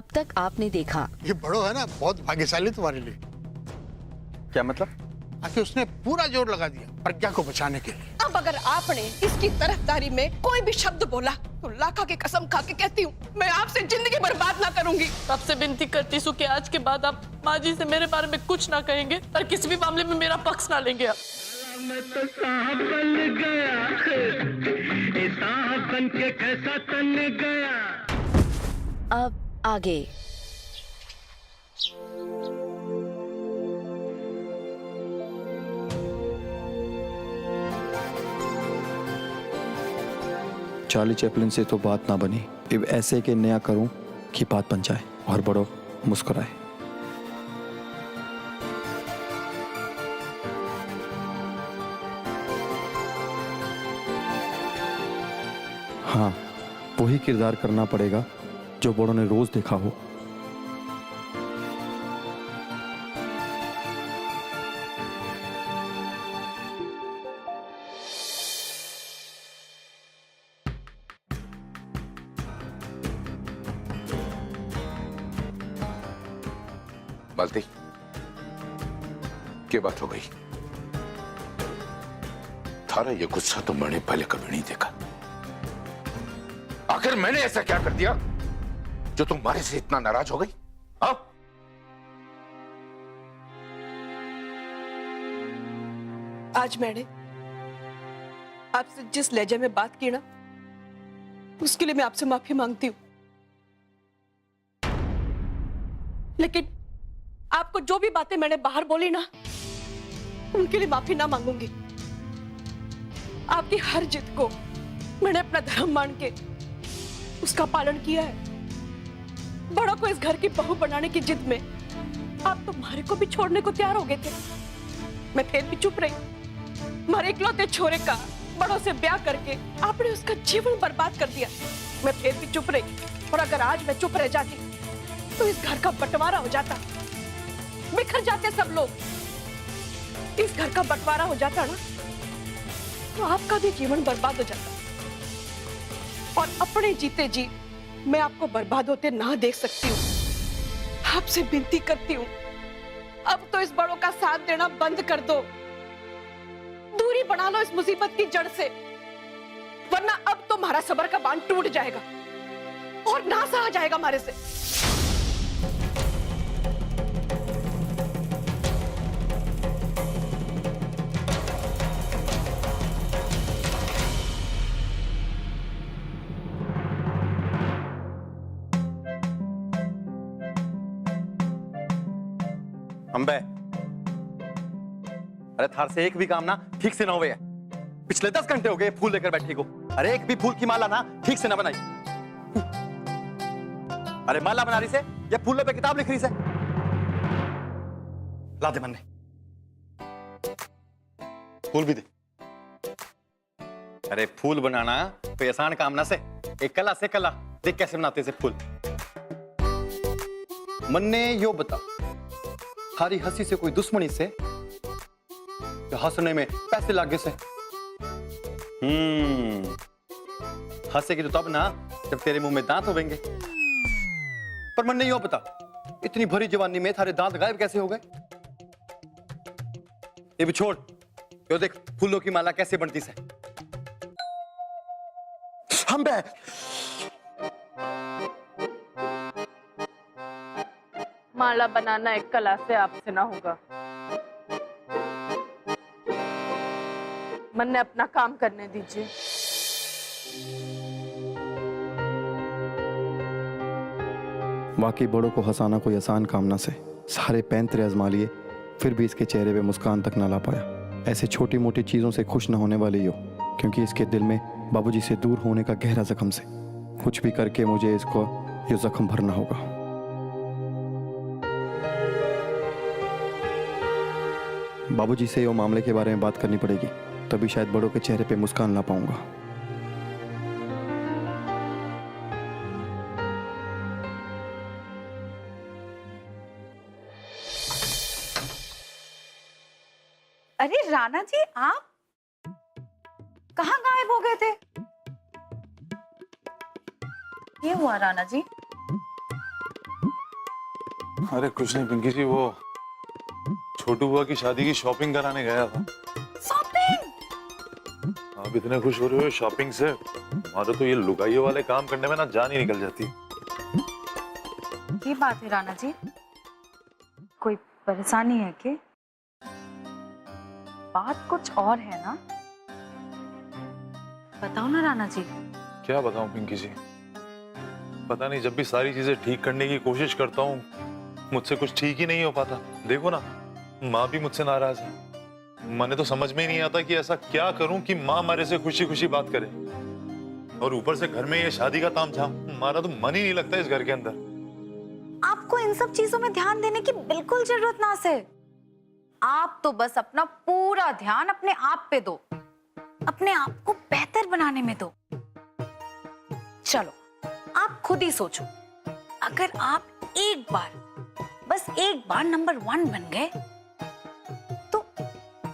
अब तक आपने देखा। ये बड़ो है ना, बहुत भाग्यशाली तुम्हारे लिए। क्या मतलब? आखिर उसने पूरा जोर लगा दिया प्रज्ञा को बचाने के लिए। अब अगर आपने इसकी तरफदारी में कोई भी शब्द बोला तो लाखा की कसम खा के कहती हूँ मैं आपसे जिंदगी बर्बाद ना करूंगी। आपसे विनती करती हूँ कि आज के बाद आप माँ जी से मेरे बारे में कुछ ना कहेंगे और किसी भी मामले में मेरा पक्ष ना लेंगे आप। मैं तो साहब बन गया, साहब बन के कैसा तन गया। अब आगे। चार्ली चैपलिन से तो बात ना बनी, अब ऐसे के नया करूं कि बात बन जाए और बड़ो मुस्कुराए। हाँ, वही किरदार करना पड़ेगा जो बड़ों ने रोज देखा हो। मालती, क्या बात हो गई? थारा ये गुस्सा तो मैंने पहले कभी नहीं देखा। आखिर मैंने ऐसा क्या कर दिया जो तुम्हारे से इतना नाराज हो गई? हाँ? आज मैंने आपसे जिस लहजे में बात की ना, उसके लिए मैं आपसे माफी मांगती हूँ। लेकिन आपको जो भी बातें मैंने बाहर बोली ना, उनके लिए माफी ना मांगूंगी। आपकी हर जिद को मैंने अपना धर्म मान के उसका पालन किया है। बड़ों को इस घर की बहू बनाने की जिद में आप तो मारे को भी छोड़ने को तैयार हो गए थे। मैं फिर भी चुप रही। मारे इकलौते छोरे का बड़ों से ब्याह करके आपने उसका जीवन बर्बाद कर दिया। मैं फिर भी चुप रही, और अगर आज मैं चुप रह जाती तो इस घर का बंटवारा हो जाता, बिखर जाते सब लोग। इस घर का बंटवारा हो जाता ना, तो आपका भी जीवन बर्बाद हो जाता। और अपने जीते जी मैं आपको बर्बाद होते ना देख सकती हूँ। आपसे विनती करती हूँ, अब तो इस बड़ों का साथ देना बंद कर दो। दूरी बना लो इस मुसीबत की जड़ से, वरना अब तो हमारा सब्र का बांध टूट जाएगा और ना सहा जाएगा हमारे से। अंबे, अरे थार से एक भी काम ना ठीक से ना हुए है। पिछले 10 घंटे हो गए फूल लेकर बैठी को। अरे एक भी फूल की माला ना ठीक से ना बनाई। अरे माला बना रही से या फूलों पे किताब लिख रही से? ला दे मन्ने, फूल भी दे। अरे फूल बनाना कोई आसान काम ना से, एक कला से कला। देख कैसे बनाते से फूल। मन्ने यो बता, थारी हंसी से कोई दुश्मनी से या हंसने में पैसे लागे से? हंसेगी तो तब ना जब तेरे मुंह में दांत होंगे। पर मन नहीं हो पता, इतनी भरी जवानी में थारे दांत गायब कैसे हो गए? ये भी छोड़, यो देख फूलों की माला कैसे बनती से। हम बे माला बनाना एक कला से आपसे ना होगा। मन ने अपना काम करने दीजिए। वाकई बड़ों को हंसाना कोई आसान काम ना से। सारे पैंतरे आजमा लिए, फिर भी इसके चेहरे पे मुस्कान तक ना ला पाया। ऐसे छोटी मोटी चीजों से खुश ना होने वाली हो, क्योंकि इसके दिल में बाबूजी से दूर होने का गहरा जख्म से कुछ भी करके मुझे इसको ये जख्म भरना होगा। बाबूजी से ये मामले के बारे में बात करनी पड़ेगी, तभी शायद बड़ों के चेहरे पे मुस्कान ला पाऊंगा। अरे राणा जी, आप कहाँ गायब हो गए थे? ये हुआ राणा जी, अरे कुछ नहीं पिंकी जी, वो छोटू बुआ की शादी की शॉपिंग कराने गया था। शॉपिंग? आप इतने खुश हो रहे हो शॉपिंग से, हमारा तो ये लुगाइयों वाले काम करने में ना जान ही निकल जाती। ये बात है राणा जी, कोई परेशानी है क्या? बात कुछ और है ना, बताओ ना राणा जी। क्या बताऊं पिंकी जी, पता नहीं जब भी सारी चीजें ठीक करने की कोशिश करता हूँ मुझसे कुछ ठीक ही नहीं हो पाता। देखो ना, माँ भी मुझसे नाराज है। मैंने तो समझ में ही नहीं आता कि ऐसा क्या करूं कि माँ हमारे से खुशी खुशी बात करे, और ऊपर से घर में ये शादी का तामझाम, हमारा तो मन ही नहीं लगता इस घर के अंदर। आपको इन सब चीजों में ध्यान देने की बिल्कुल जरूरत ना से। आप तो बस अपना पूरा ध्यान अपने आप पे दो, अपने आप को बेहतर बनाने में दो। चलो आप खुद ही सोचो, अगर आप एक बार, बस एक बार नंबर 1 बन गए तो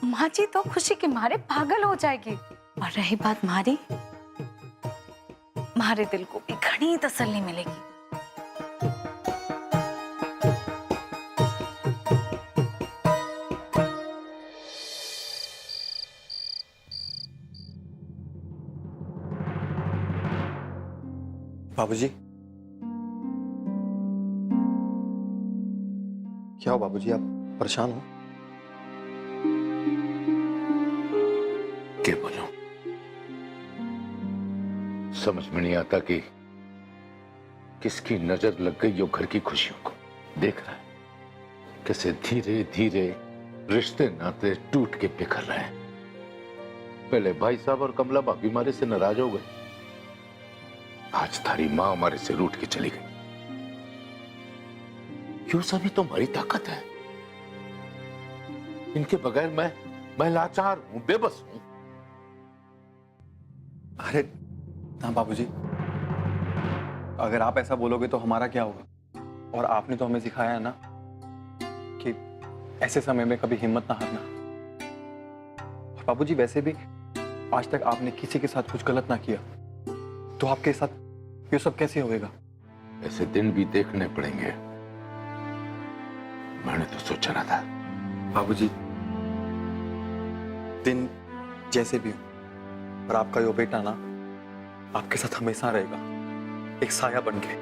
माँ जी तो खुशी के मारे पागल हो जाएगी। और रही बात हमारे दिल को भी घनी तसल्ली मिलेगी। बाबूजी, क्या हो बाबूजी, आप परेशान हो? क्या बोलूं, समझ में नहीं आता कि किसकी नजर लग गई यो घर की खुशियों को। देख रहा है कैसे धीरे धीरे रिश्ते नाते टूट के बिखर रहे हैं। पहले भाई साहब और कमला भाभी हमारे से नाराज हो गए, आज थारी मां हमारे से रूठ के चली गई। क्यों सभी तो हमारी ताकत है, इनके बगैर मैं लाचार हूं, बेबस हूं। अरे ना बाबूजी, अगर आप ऐसा बोलोगे तो हमारा क्या होगा? और आपने तो हमें सिखाया है ना कि ऐसे समय में कभी हिम्मत ना हारना। और बाबूजी वैसे भी आज तक आपने किसी के साथ कुछ गलत ना किया, तो आपके साथ ये सब कैसे होएगा? ऐसे दिन भी देखने पड़ेंगे, मैंने तो सोचा ना था। बाबूजी दिन जैसे भी हो, पर आपका यो बेटा ना आपके साथ हमेशा रहेगा, एक साया बन के।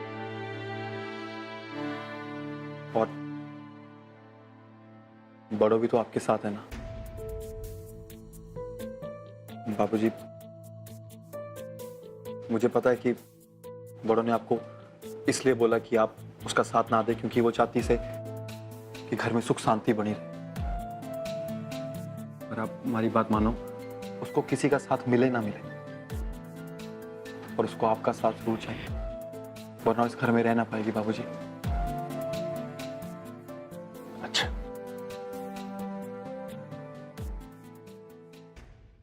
और बड़ों भी तो आपके साथ है ना बाबूजी। मुझे पता है कि बड़ों ने आपको इसलिए बोला कि आप उसका साथ ना दें, क्योंकि वो चाहती से कि घर में सुख शांति बनी रहे। पर आप हमारी बात मानो, उसको किसी का साथ मिले ना मिले, और उसको आपका साथ जरूर चाहिए, वरना इस घर में रह ना पाएगी बाबूजी। अच्छा,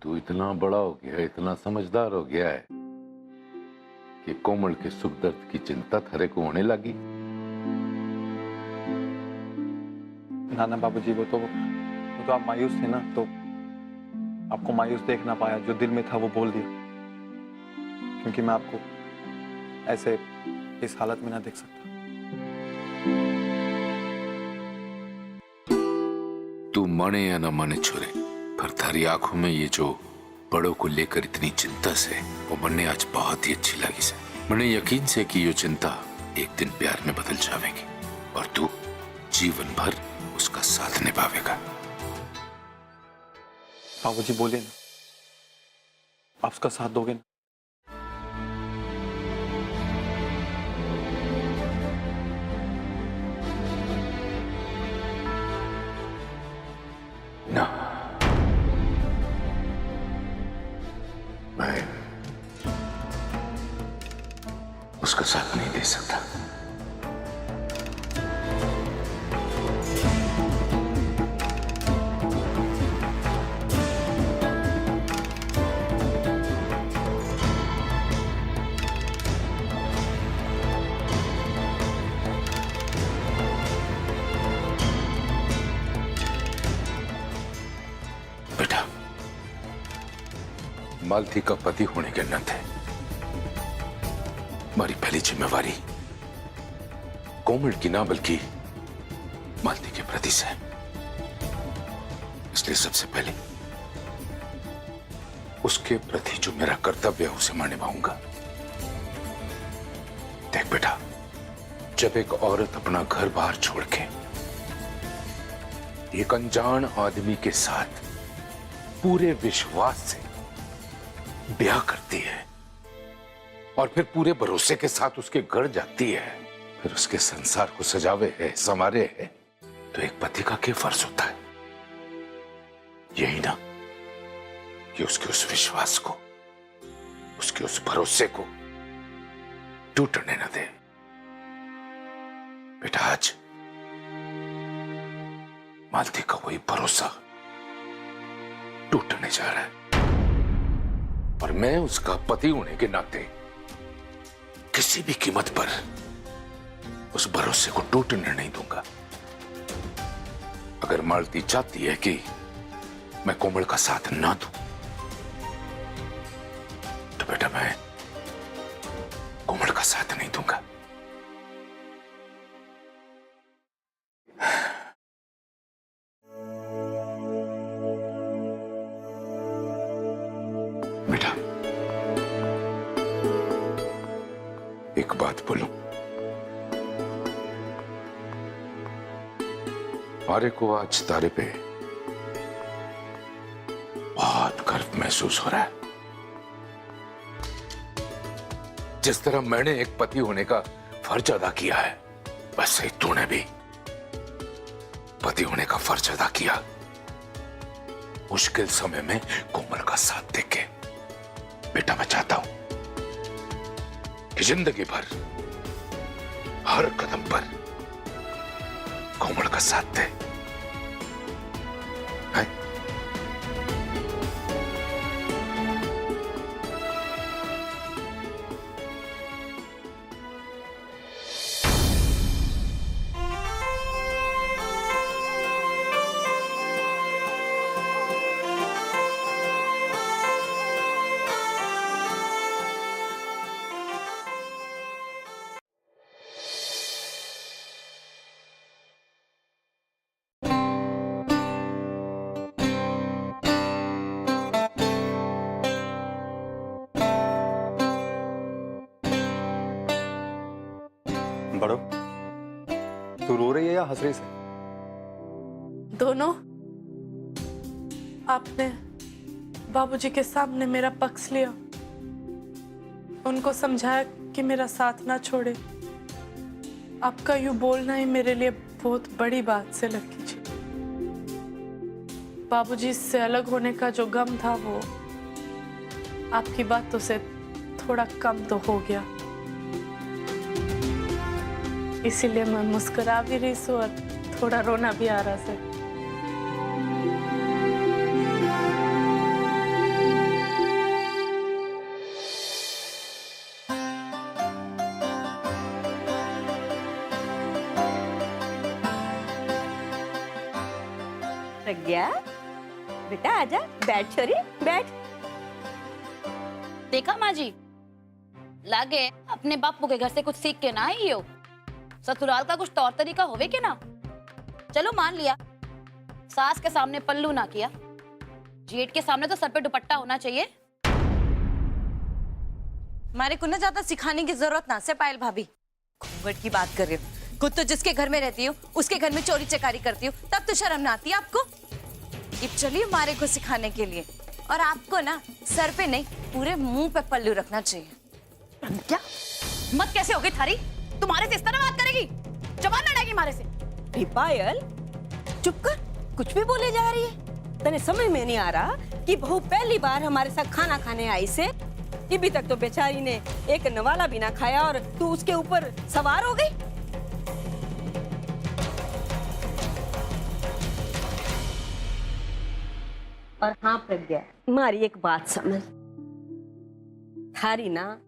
तू इतना बड़ा हो गया, इतना समझदार हो गया है कि कोमल के सुख दर्द की चिंता थारे को होने लगी। ना बाबूजी, वो तो आप मायूस थे ना, तो आपको मायूस देख ना पाया, जो दिल में था वो बोल दिया, क्योंकि मैं आपको ऐसे इस हालत में ना देख सकता। तू माने या ना माने छोरे, पर थारी आंखों में ये जो बड़ों को लेकर इतनी चिंता से, वो मन्ने आज बहुत ही अच्छी लगी से। मन्ने यकीन से कि ये चिंता एक दिन प्यार में बदल जाएगी, और तू जीवन भर उसका साथ निभावेगा। बाबूजी बोलिए ना, आप उसका साथ दोगे ना? ना, मैं उसका साथ नहीं दे सकता। बेटा, मालती का पति होने के नाते हमारी पहली जिम्मेवारी कोमल की ना बल्कि मालती के प्रति से, इसलिए सबसे पहले उसके प्रति जो मेरा कर्तव्य है उसे मैं निभाऊंगा। देख बेटा, जब एक औरत अपना घर बार छोड़ के एक अनजान आदमी के साथ पूरे विश्वास से ब्याह करती है और फिर पूरे भरोसे के साथ उसके घर जाती है, फिर उसके संसार को सजावे है, संवारे है, तो एक पति का क्या फर्ज होता है? यही ना कि उसके उस विश्वास को, उसके उस भरोसे को टूटने न दे। बेटा, आज मालती का वही भरोसा टूटने जा रहा है और मैं उसका पति होने के नाते किसी भी कीमत पर उस भरोसे को टूटने नहीं दूंगा। अगर मालती चाहती है कि मैं कोमल का साथ ना दूं, तो बेटा मैं कोमल का साथ नहीं दूंगा। बेटा, एक बात बोलूं, मारे को आज तारे पे बहुत गर्व महसूस हो रहा है। जिस तरह मैंने एक पति होने का फर्ज अदा किया है, वैसे ही तूने भी पति होने का फर्ज अदा किया। मुश्किल समय में कोमल का साथ देके बेटा मैं चाहता हूं कि जिंदगी भर हर कदम पर कोमल का साथ दे। है? बड़ो, तू रो रही है या हंस रही से? दोनों। आपने बाबूजी के सामने मेरा पक्ष लिया, उनको समझाया कि मेरा साथ ना छोड़े। आपका यूं बोलना ही मेरे लिए बहुत बड़ी बात से लगी जी। बाबूजी से अलग होने का जो गम था वो आपकी बातों से थोड़ा कम तो हो गया, इसीलिए मैं मुस्कुरा भी रही हूँ और थोड़ा रोना भी आ रहा है। प्रज्ञा, बेटा आजा, बैठ छोरी, बैठ। देखा माँ जी, लागे अपने बापू के घर से कुछ सीख के ना आई हो। ससुराल का कुछ तौर तरीका होवे के ना। चलो मान लिया, सास के सामने पल्लू ना किया, जेठ के सामने तो सर पे दुपट्टा होना चाहिए। हमारे को ना ज्यादा सिखाने की जरूरत ना से पायल भाभी। घूंघट की बात कर रही हो, खुद तो जिसके घर में रहती हो उसके घर में चोरी चकारी करती हो, तब तो शर्म ना आती आपको। अब चलिए हमारे को सिखाने के लिए, और आपको ना सर पे नहीं पूरे मुंह पे पल्लू रखना चाहिए। क्या मत कैसे होगी थारी? तुम्हारे से इस तरह बात करेगी? जबान लड़ाएगी हमारे से? पायल चुप कर, कुछ भी बोले जा रही है। तने समझ में नहीं आ रहा कि बहू पहली बार हमारे साथ खाना खाने आई से अभी तक तो बेचारी ने एक नवाला भी ना खाया और तू उसके ऊपर सवार हो गई। और हाँ प्रज्ञा, हमारी एक बात समझ, थारी ना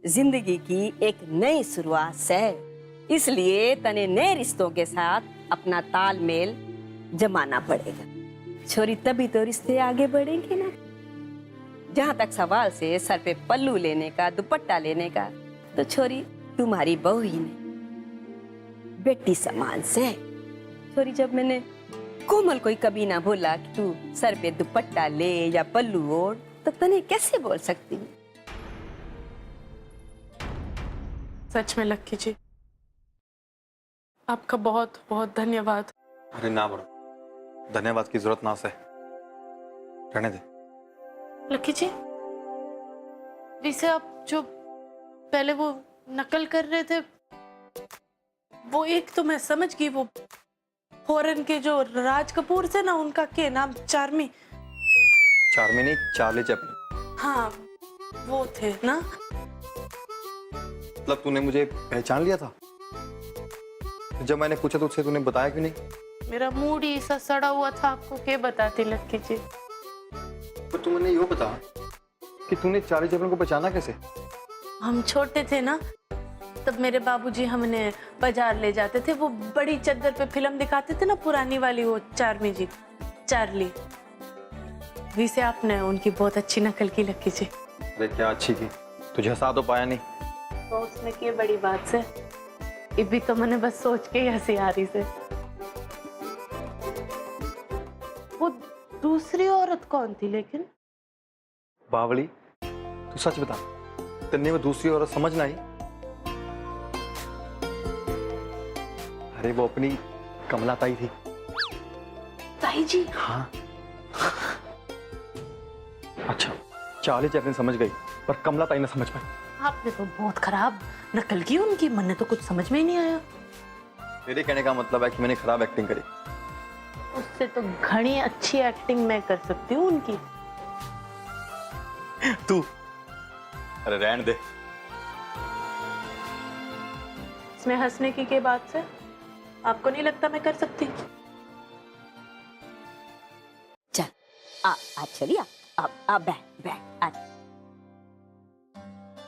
जिंदगी की एक नई शुरुआत है, इसलिए तने नए रिश्तों के साथ अपना तालमेल जमाना पड़ेगा। छोरी तभी तो रिश्ते आगे बढ़ेंगे ना। जहां तक सवाल से सर पे पल्लू लेने का, दुपट्टा लेने का, तो छोरी तुम्हारी बहू ही नहीं बेटी समान से, छोरी, जब मैंने कोमल कोई कभी ना बोला कि तू सर पे दुपट्टा ले या पल्लू ओढ़, तो तने कैसे बोल सकती हूँ? सच में लक्की जी, आपका बहुत बहुत धन्यवाद। अरे ना बड़ो, धन्यवाद की जरूरत ना से, रहने दे। लक्की जी, जिसे आप जो पहले वो नकल कर रहे थे, वो एक तो मैं समझ गई, वो फॉरेन के जो राज कपूर से ना, उनका क्या नाम, चार्मी नहीं, चार्ली चैपलिन। हाँ, वो थे ना। मतलब तूने मुझे पहचान लिया था? जब मैंने पूछा तो उससे तूने बताया क्यों नहीं? मेरा मूड ही ऐसा सड़ा हुआ था, आपको क्या बताती लक्की जी। तो तुमने ये बता कि तूने चार्ली चैपलिन को पहचाना कैसे? हम छोटे थे ना, तब मेरे बाबूजी हमने बाजार ले जाते थे, वो बड़ी चद्दर पे फिल्म दिखाते थे ना, पुरानी वाली, वो चार्मी जी, चार्ली। वैसे आपने उनकी बहुत अच्छी नकल की लक्की जी। अरे क्या अच्छी की, तुझे हंसा तो पाया नहीं। तो उसमें की बड़ी बात से, ये भी तो मैंने बस सोच के ही हंसी आ रही से। वो दूसरी औरत कौन थी लेकिन? बावली, तू सच बता, तन्ने वो दूसरी औरत समझ ना आई? अरे वो अपनी कमला ताई थी। ताई जी? हाँ। अच्छा, चार्ली चैपलिन समझ गई, पर कमला ताई ने समझ पाई। आपने तो बहुत खराब नकल की उनकी, मन तो कुछ समझ में ही नहीं आया। मेरे कहने का मतलब है कि मैंने खराब एक्टिंग करी। उससे तो घनी अच्छी एक्टिंग मैं कर सकती हूँ उनकी। तू? अरे रहने दे। इसमें हंसने की क्या बात से? आपको नहीं लगता मैं कर सकती? चल आ चलिए, आ बैठ आ।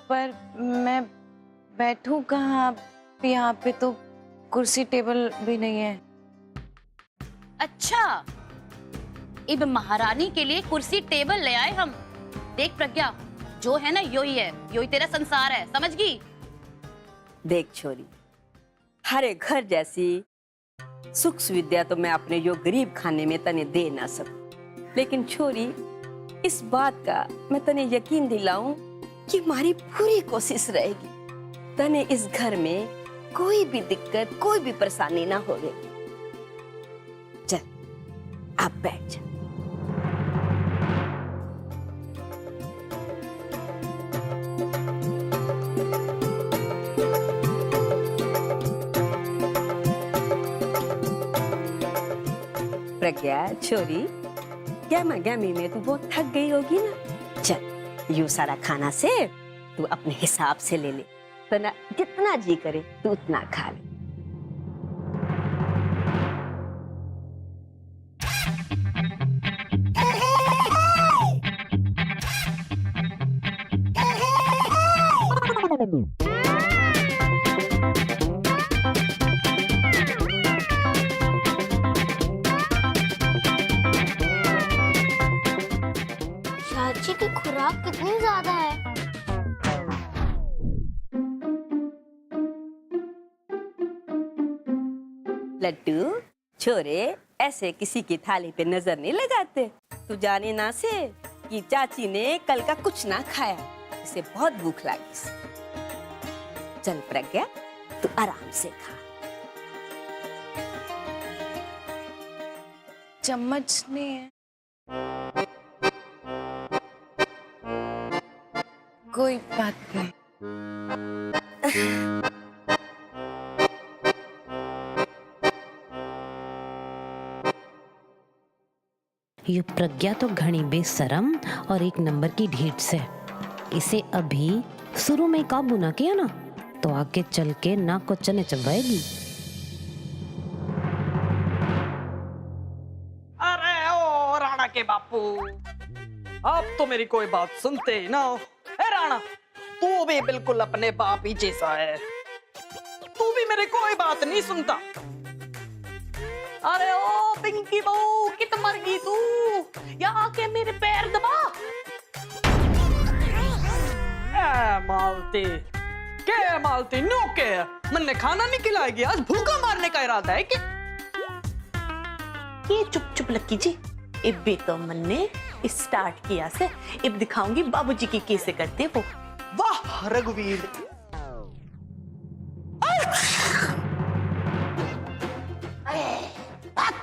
पर मैं बैठूं कहाँ? यहाँ पे तो कुर्सी टेबल भी नहीं है। अच्छा, इब महारानी के लिए कुर्सी टेबल ले आए हम। देख प्रज्ञा, जो है ना यो ही है, यो ही तेरा संसार है, समझ गई? देख छोरी, हरे घर जैसी सुख सुविधा तो मैं अपने यो गरीब खाने में तने दे ना सकूं, लेकिन छोरी, इस बात का मैं तने यकीन दिलाऊं कि हमारी पूरी कोशिश रहेगी तने इस घर में कोई भी दिक्कत, कोई भी परेशानी ना होवे। चल, आप बैठ जा। प्रज्ञा छोरी, गैमी में तू बहुत थक गई होगी ना। चल, यू सारा खाना से तू अपने हिसाब से ले ले, तो ना जितना जी करे तू उतना खा ले। चाची की खुराक कितनी ज्यादा है? लड्डू छोरे, ऐसे किसी की थाली पे नजर नहीं लगाते। तू जाने ना से कि चाची ने कल का कुछ ना खाया, इसे बहुत भूख लगी। चल प्रज्ञा, तू आराम से खा। चम्मच नहीं है। कोई बात नहीं। ये प्रज्ञा तो घनी बेशरम और एक नंबर की ढीठ से। इसे अभी शुरू में काबू ना किया ना, तो आगे चल के नाक को चने चबाएगी। अरे ओ राणा के बापू, आप तो मेरी कोई बात सुनते ही ना हो। ए राणा, तू भी बिल्कुल अपने बाप ही जैसा है, तू भी मेरी कोई बात नहीं सुनता। अरे ओ पिंकी बहू, कित मर गई तू? यहाँ आके मेरे पैर दबा। मालती के मालती नो के, मैंने खाना नहीं खिलाएगी? आज भूखा मारने का इरादा है कि? कि चुप चुप लक्की जी इब भी तो मन ने स्टार्ट किया से इब दिखाऊंगी बाबूजी की कैसे करते वो। वाह रघुवीर,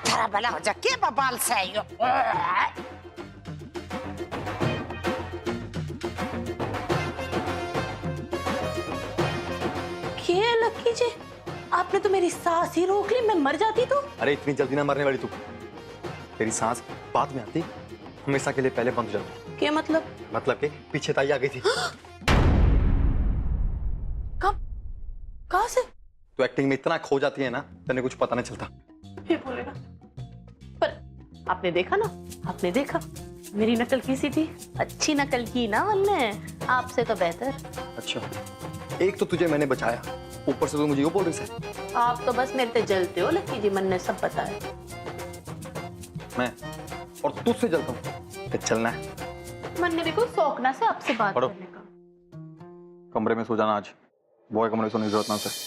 तेरा भला हो जा के बबाल से आइयो। क्या लक्की जी, आपने तो मेरी सांस ही रोक ली, मैं मर जाती तो। अरे इतनी जल्दी ना मरने वाली तू, तेरी सांस बाद में आती, हमेशा के लिए पहले बंद हो जाती। क्या मतलब? मतलब के पीछे ताई आ गई थी। कब? कहाँ से? तो एक्टिंग में इतना खो जाती है ना, तेने कुछ पता नहीं चलता। फिर बोलेगा। पर आपने देखा ना, आपने देखा मेरी नकल कैसी थी? अच्छी नकल की ना वल्ले, आपसे तो बेहतर। अच्छा, एक तो तुझे मैंने बचाया, ऊपर से तो मुझे वो बोल रही है। आप तो बस मेरे से जलते हो लक्की जी, मन ने सब बताया। मैं और तुझसे जलता हूँ, फिर चलना है। मन ने भी कोई शौक ना से आपसे बात पढ़ो। करने का। कमरे में सो जाना आज, बॉय कमरे में सोने की जरूरत ना से।